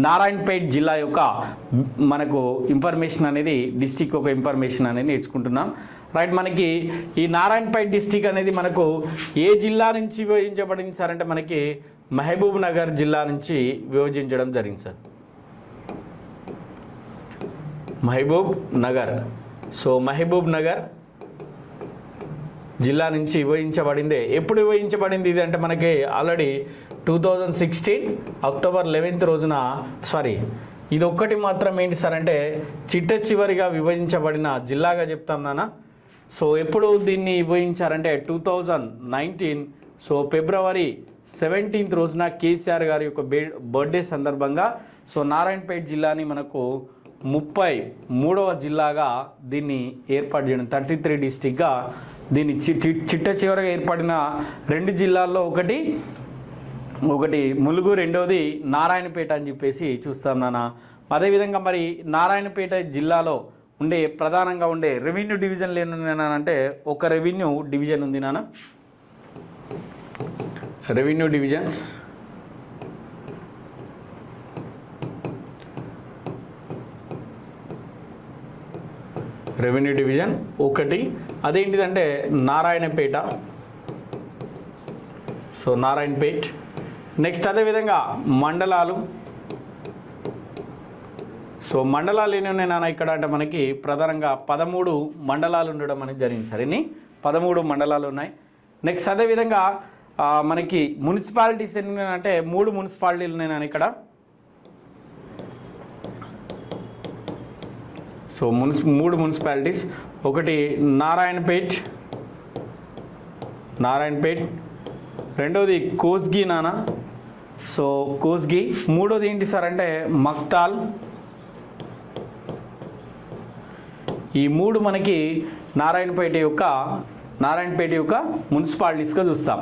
నారాయణపేట్ జిల్లా యొక్క మనకు ఇన్ఫర్మేషన్ అనేది డిస్టిక్ ఒక ఇన్ఫర్మేషన్ అనేది నేర్చుకుంటున్నాం. రైట్, మనకి ఈ నారాయణపేట్ డిస్టిక్ అనేది మనకు ఏ జిల్లా నుంచి విభజించబడింది సార్ అంటే మనకి మహబూబ్ నగర్ జిల్లా నుంచి విభజించడం జరిగింది సార్. మహబూబ్ నగర్. సో మహబూబ్ నగర్ జిల్లా నుంచి విభజించబడింది. ఎప్పుడు విభజించబడింది ఇది అంటే మనకి ఆల్రెడీ 2016 అక్టోబర్ 11th రోజున, సారీ ఇది ఒక్కటి మాత్రం ఏంటి సార్ అంటే చిట్ట చివరిగా విభజించబడిన జిల్లాగా చెప్తాం నాన్న. సో ఎప్పుడు దీన్ని విభజించారంటే 2019 సో ఫిబ్రవరి 17th రోజున కేసీఆర్ గారి యొక్క బర్త్డే సందర్భంగా సో నారాయణపేట్ జిల్లాని మనకు 33వ జిల్లాగా దీన్ని ఏర్పాటు చేయడం, 33 డిస్టిక్గా దీన్ని చిట్ట చివరిగా ఏర్పడిన 2 జిల్లాల్లో ఒకటి ములుగు, రెండవది నారాయణపేట అని చెప్పేసి చూస్తాం నాన్న. అదేవిధంగా మరి నారాయణపేట జిల్లాలో ప్రధానంగా ఉండే రెవెన్యూ డివిజన్లు ఏమన్నానంటే ఒక రెవెన్యూ డివిజన్ ఉంది నాన్న. రెవెన్యూ డివిజన్స్ రెవెన్యూ డివిజన్ ఒకటి, అదేంటిదంటే నారాయణపేట. సో నారాయణపేట్. నెక్స్ట్ అదేవిధంగా మండలాలు. సో మండలాలు ఎన్ని ఉన్నాయి నాన్న ఇక్కడ అంటే మనకి ప్రధానంగా 13 మండలాలు ఉండడం అనేది జరిగింది సార్. ఇన్ని 13 మండలాలు ఉన్నాయి. నెక్స్ట్ అదేవిధంగా మనకి మున్సిపాలిటీస్ ఎన్ని అంటే 3 మున్సిపాలిటీలు ఉన్నాయి నాన్న ఇక్కడ. సో 3 మున్సిపాలిటీస్, ఒకటి నారాయణపేట్, రెండవది కోస్గి నాన్న. సో కోస్గి. మూడోది ఏంటి సార్ అంటే మక్తాల్. ఈ 3 మనకి నారాయణపేట యొక్క మున్సిపాలిటీస్గా చూస్తాం.